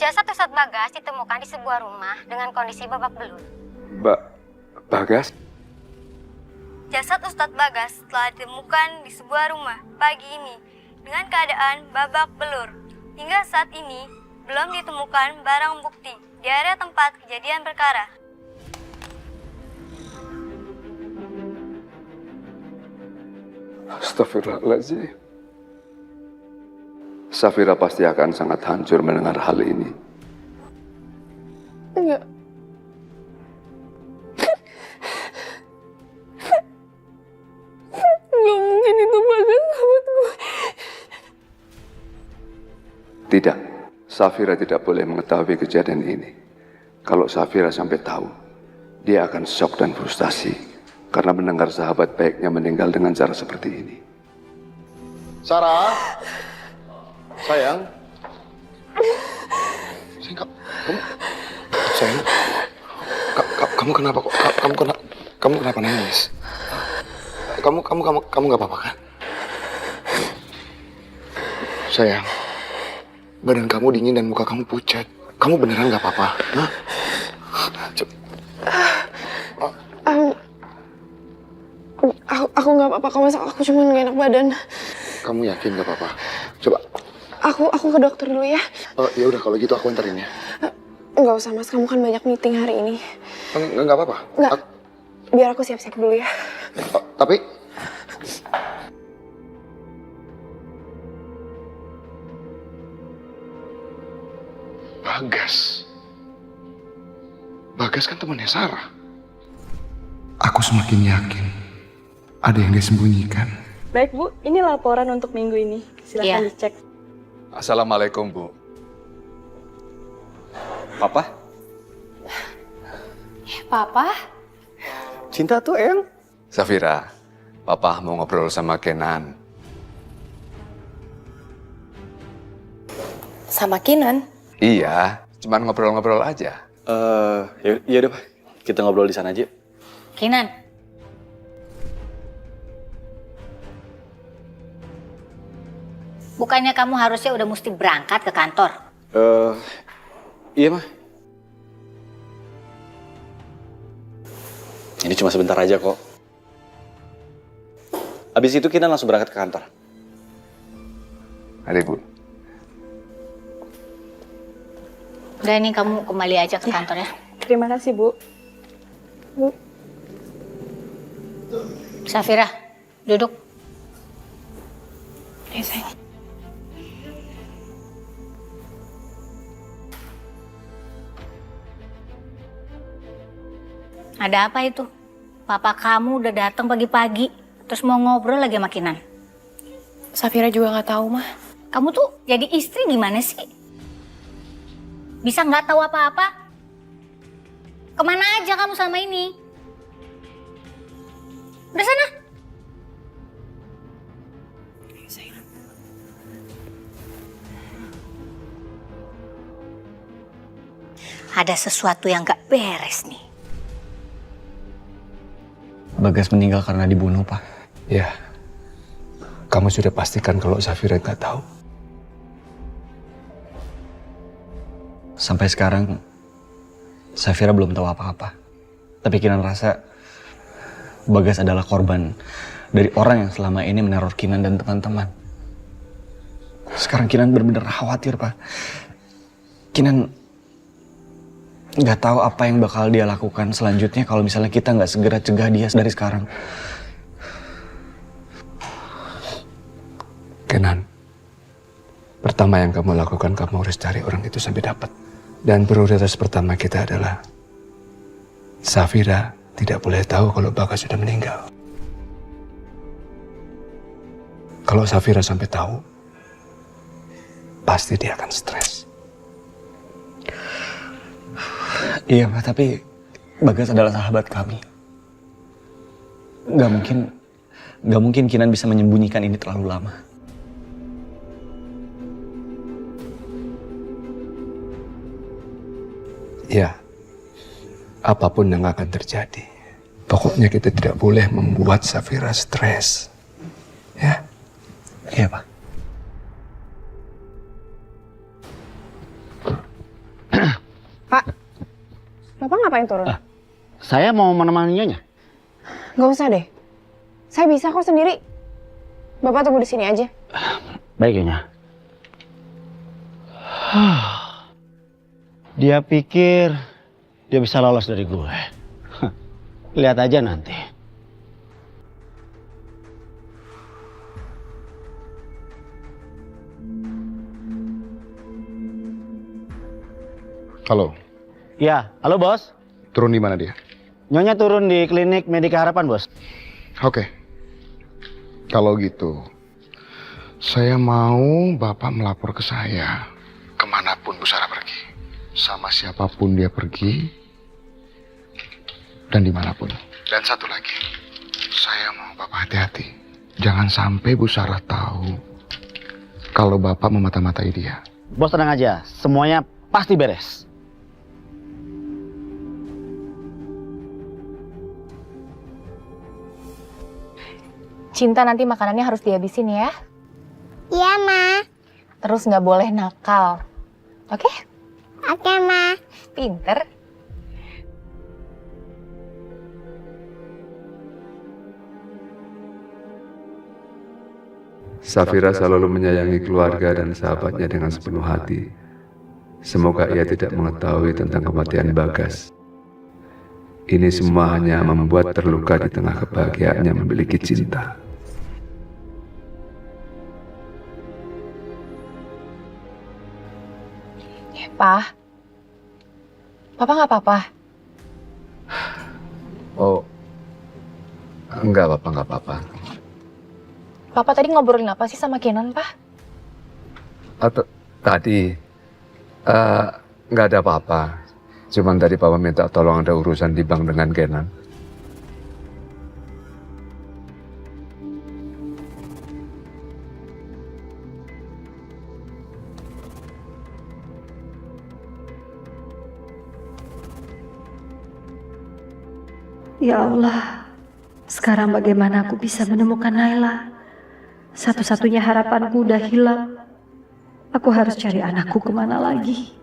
Jasad Ustadz Bagas ditemukan di sebuah rumah dengan kondisi babak belur. Bagas? Jasad Ustadz Bagas telah ditemukan di sebuah rumah pagi ini dengan keadaan babak belur. Hingga saat ini belum ditemukan barang bukti di area tempat kejadian perkara. Astagfirullahaladzim. Safira pasti akan sangat hancur mendengar hal ini. Enggak. Enggak mungkin itu Bagas sahabat gue. Tidak, Safira tidak boleh mengetahui kejadian ini. Kalau Safira sampai tahu, dia akan shock dan frustasi karena mendengar sahabat baiknya meninggal dengan cara seperti ini. Sarah, sayang, sayang, kamu kenapa kok? Kamu kenapa nangis? Kamu nggak apa-apa kan? Sayang, badan kamu dingin dan muka kamu pucat. Kamu beneran nggak apa-apa? Hah? Aku nggak apa-apa kok, Mas. Aku cuma nggak enak badan. Kamu yakin nggak apa-apa? Coba. Aku ke dokter dulu ya. Ya udah kalau gitu aku anterin ya. Nggak usah, Mas. Kamu kan banyak meeting hari ini. Nggak apa-apa. Nggak. Biar aku siap-siap dulu ya. Tapi Bagas kan temannya Sarah. Aku semakin yakin ada yang dia sembunyikan. Baik Bu, ini laporan untuk minggu ini. Silahkan dicek. Assalamualaikum, Bu. Papa? Papa? Cinta tuh, Eyang? Safira, Papa mau ngobrol sama Kenan. Sama Kinan? Iya, cuman ngobrol-ngobrol aja. Ya udah Pak. Kita ngobrol di sana aja. Kinan. Bukannya kamu harusnya udah mesti berangkat ke kantor? Iya, Mah. Ini cuma sebentar aja kok. Habis itu kita langsung berangkat ke kantor. Ada, Bu. Udah, ini kamu kembali aja ke kantor ya. Terima kasih Bu. Safira, duduk. Ya, sayang. Ada apa itu? Papa kamu udah datang pagi-pagi, terus mau ngobrol lagi sama Kinan. Safira juga nggak tahu, Mah. Kamu tuh jadi istri gimana sih? Bisa nggak tahu apa-apa? Kemana aja kamu selama ini? Udah sana. Ada sesuatu yang nggak beres nih. Bagas meninggal karena dibunuh, Pak. Ya, kamu sudah pastikan kalau Safira nggak tahu? Sampai sekarang, Safira belum tahu apa-apa. Tapi Kinan rasa Bagas adalah korban dari orang yang selama ini meneror Kinan dan teman-teman. Sekarang Kinan benar-benar khawatir, Pak. Kinan nggak tahu apa yang bakal dia lakukan selanjutnya kalau misalnya kita nggak segera cegah dia dari sekarang. Kenan, pertama yang kamu lakukan, kamu harus cari orang itu sampai dapat. Dan prioritas pertama kita adalah Safira tidak boleh tahu kalau Bagas sudah meninggal. Kalau Safira sampai tahu, pasti dia akan stres. Iya, Pak, tapi Bagas adalah sahabat kami. Gak mungkin Kinan bisa menyembunyikan ini terlalu lama. Ya, apapun yang akan terjadi, pokoknya kita tidak boleh membuat Safira stres. Ya? Iya, Pak. Papa ngapain turun? Saya mau menemani Nyonya. Gak usah deh. Saya bisa kok sendiri. Bapak tunggu di sini aja. Baik Nyonya. Dia pikir dia bisa lolos dari gue. Lihat aja nanti. Halo, Ya, halo bos. turun di mana dia? Nyonya turun di klinik Medika Harapan bos. Oke. Kalau gitu, saya mau Bapak melapor ke saya. Kemanapun Bu Sarah pergi. Sama siapapun dia pergi. Dan dimanapun. Dan satu lagi. Saya mau Bapak hati-hati. Jangan sampai Bu Sarah tahu kalau Bapak memata-matai dia. Bos tenang aja, semuanya pasti beres. Cinta, nanti makanannya harus dihabisin ya. Iya, Ma. Terus nggak boleh nakal. Oke? Oke, Ma. Pinter. Safira selalu menyayangi keluarga dan sahabatnya dengan sepenuh hati. Semoga ia tidak mengetahui tentang kematian Bagas. Ini semua hanya membuat terluka di tengah kebahagiaannya memiliki cinta. Pa. Papa nggak apa-apa. Oh, enggak apa-apa, enggak apa-apa. Papa tadi ngobrolin apa sih sama Kenan, Pa? Atau tadi nggak ada apa-apa. Cuman tadi Papa minta tolong ada urusan di bank dengan Kenan. Ya Allah, sekarang bagaimana aku bisa menemukan Naila? Satu-satunya harapanku udah hilang. Aku harus cari anakku kemana lagi?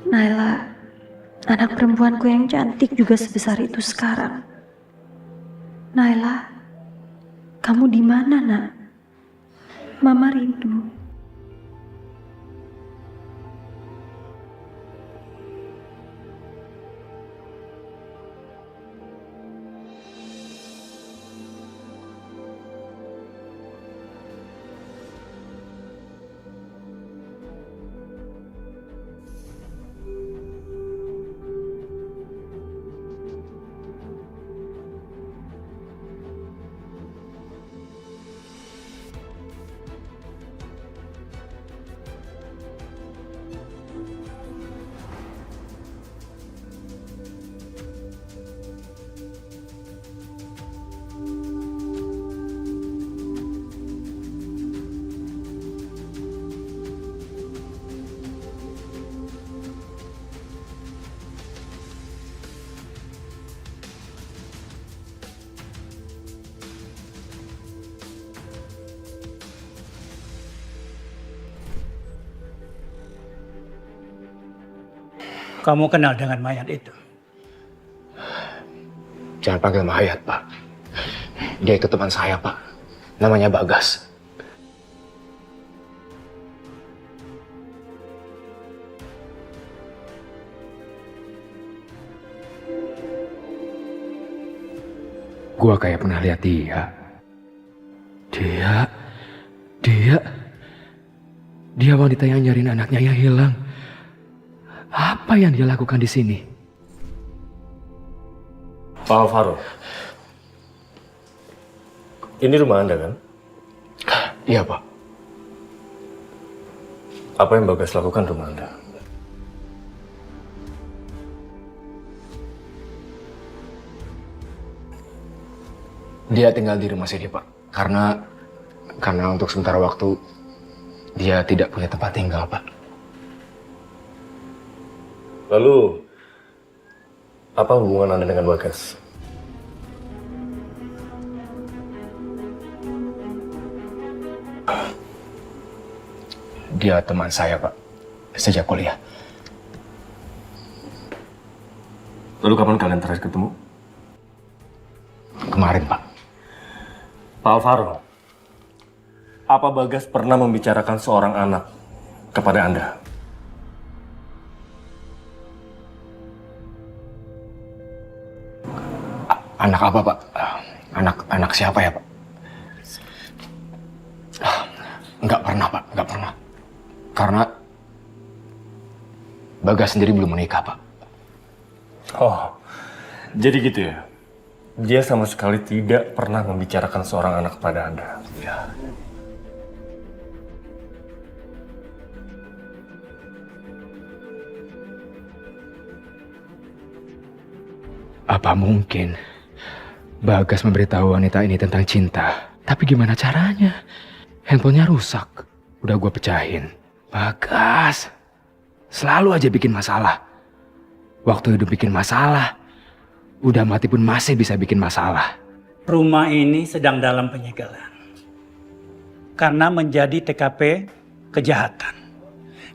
Naila, anak perempuanku yang cantik juga sebesar itu sekarang. Naila, kamu di mana, Nak? Mama rindu. Kamu kenal dengan mayat itu? Jangan panggil mayat, Pak. Dia itu teman saya, Pak. Namanya Bagas. Gua kayak pernah lihat dia. Dia wanita yang nyariin anaknya yang hilang. Apa yang dia lakukan di sini? Pak Alvaro, ini rumah Anda kan? Iya, Pak. Apa yang Bagas lakukan di rumah Anda? Dia tinggal di rumah sini, Pak. Karena untuk sementara waktu dia tidak punya tempat tinggal, Pak. Lalu, apa hubungan Anda dengan Bagas? Dia teman saya, Pak, sejak kuliah. Lalu kapan kalian terakhir ketemu? Kemarin, Pak. Pak Alvaro, apa Bagas pernah membicarakan seorang anak kepada Anda? Anak apa, Pak? Anak siapa ya, Pak? Nggak pernah, Pak. Nggak pernah. Karena Bagas sendiri belum menikah, Pak. Oh, jadi gitu ya? Dia sama sekali tidak pernah membicarakan seorang anak kepada Anda. Ya. Apa mungkin Bagas memberitahu wanita ini tentang cinta? Tapi gimana caranya? Handphonenya rusak. Udah gue pecahin. Bagas selalu aja bikin masalah. Waktu hidup bikin masalah, udah mati pun masih bisa bikin masalah. Rumah ini sedang dalam penyegelan. Karena menjadi TKP kejahatan.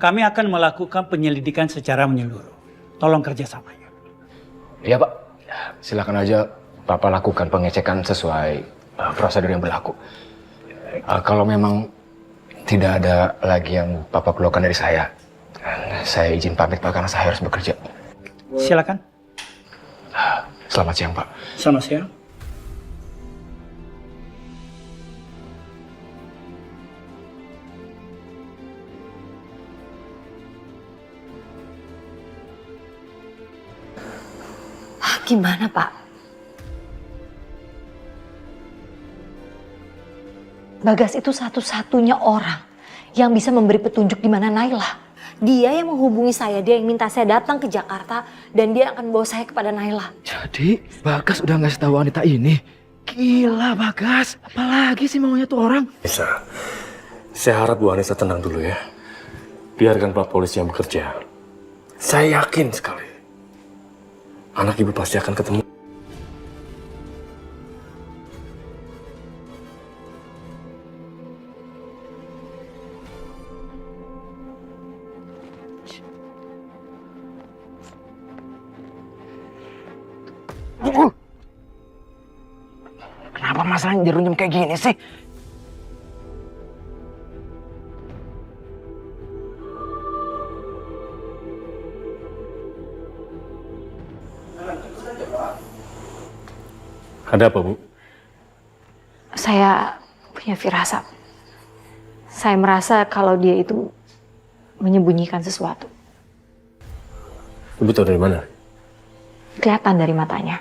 Kami akan melakukan penyelidikan secara menyeluruh. Tolong kerjasamanya. Iya, Pak. Silakan aja Bapak lakukan pengecekan sesuai prosedur yang berlaku. Kalau memang tidak ada lagi yang Bapak perlukan dari saya izin pamit, Pak, karena saya harus bekerja. Silakan. Selamat siang, Pak. Selamat siang. Gimana, Pak? Bagas itu satu-satunya orang yang bisa memberi petunjuk di mana Naila. Dia yang menghubungi saya, dia yang minta saya datang ke Jakarta dan dia akan bawa saya kepada Naila. Jadi Bagas udah ngasih tahu wanita ini. Gila Bagas, apalagi sih maunya tuh orang? Bisa. Saya harap Bu Anissa tenang dulu ya. Biarkan Pak Polisi yang bekerja. Saya yakin sekali anak ibu pasti akan ketemu. Kenapa masalahnya jerunyem kayak gini sih? Ada apa, Bu? Saya punya firasat. Saya merasa kalau dia itu menyembunyikan sesuatu. Ibu tahu dari mana? Kelihatan dari matanya.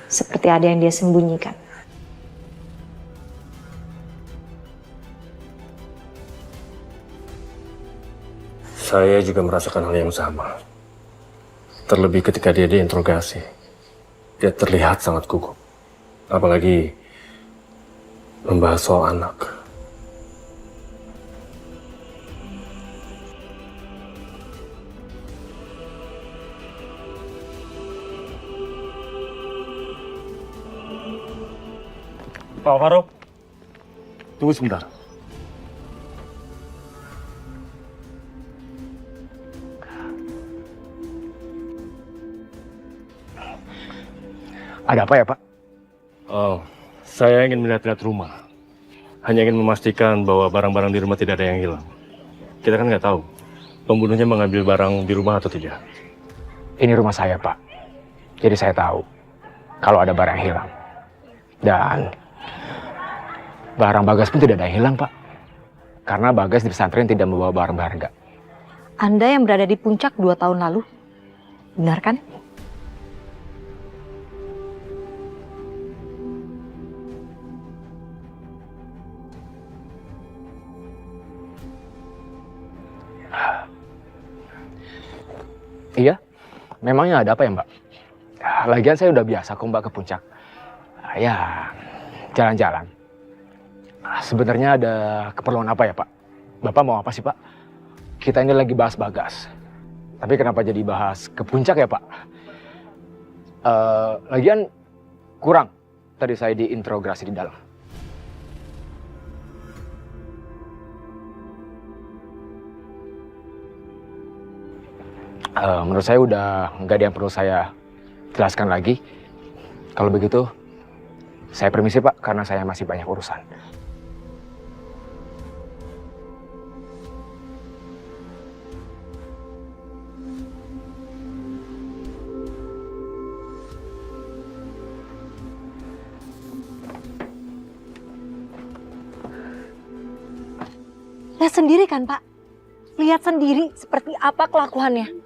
Seperti ada yang dia sembunyikan. Saya juga merasakan hal yang sama. Terlebih ketika dia diinterogasi. Dia terlihat sangat gugup. Apalagi membahas soal anak. Pak Alvaro, tunggu sebentar. Ada apa ya, Pak? Oh, saya ingin melihat-lihat rumah. Hanya ingin memastikan bahwa barang-barang di rumah tidak ada yang hilang. Kita kan nggak tahu pembunuhnya mengambil barang di rumah atau tidak. Ini rumah saya, Pak. Jadi saya tahu kalau ada barang yang hilang. Dan barang Bagas pun tidak ada yang hilang, Pak. Karena Bagas di pesantren tidak membawa barang berharga. Anda yang berada di puncak 2 tahun lalu, benar kan? Iya, memangnya ada apa ya, Mbak? Lagian saya udah biasa kok, Mbak, ke puncak. Ya, jalan-jalan. Sebenarnya ada keperluan apa ya, Pak? Bapak mau apa sih, Pak? Kita ini lagi bahas Bagas. Tapi kenapa jadi bahas ke puncak ya, Pak? Lagian kurang. Tadi saya diinterogasi di dalam. Menurut saya udah nggak ada yang perlu saya jelaskan lagi. Kalau begitu, saya permisi Pak, karena saya masih banyak urusan. Lihat sendiri kan Pak? Lihat sendiri seperti apa kelakuannya.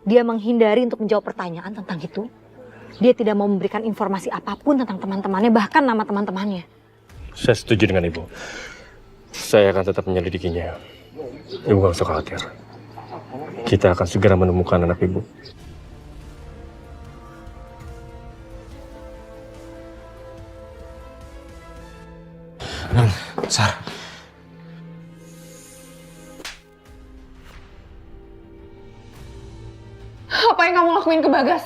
Dia menghindari untuk menjawab pertanyaan tentang itu. Dia tidak mau memberikan informasi apapun tentang teman-temannya, bahkan nama teman-temannya. Saya setuju dengan Ibu. Saya akan tetap menyelidikinya. Ibu gak usah khawatir. Kita akan segera menemukan anak Ibu. Nan, Sar. Apa yang kamu lakuin ke Bagas?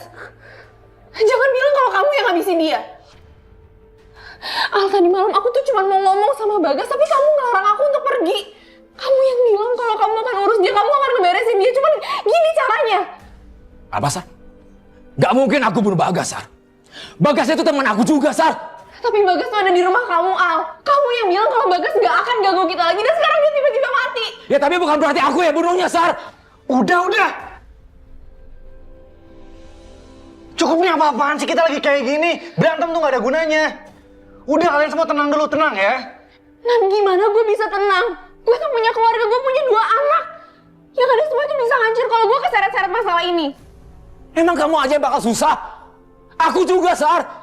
Jangan bilang kalau kamu yang ngabisin dia. Al, tadi malam aku tuh cuma mau ngomong sama Bagas, tapi kamu ngelarang aku untuk pergi. Kamu yang bilang kalau kamu akan urus dia, kamu akan ngeberesin dia. Cuman gini caranya. Apa, Sar? Gak mungkin aku bunuh Bagas, Sar. Bagas itu teman aku juga, Sar. Tapi Bagas tuh ada di rumah kamu, Al. Kamu yang bilang kalau Bagas gak akan ganggu kita lagi, dan sekarang dia tiba-tiba mati. Ya tapi bukan berarti aku yang bunuhnya, Sar. Udah. Cukup nih apa-apaan sih, kita lagi kayak gini. Berantem tuh gak ada gunanya. Udah, kalian semua tenang dulu, tenang ya. Nan, gimana gue bisa tenang? Gue tuh punya keluarga, gue punya 2 anak. Yang ada semua itu bisa hancur kalau gue keseret-seret masalah ini. Emang kamu aja yang bakal susah? Aku juga, Sar.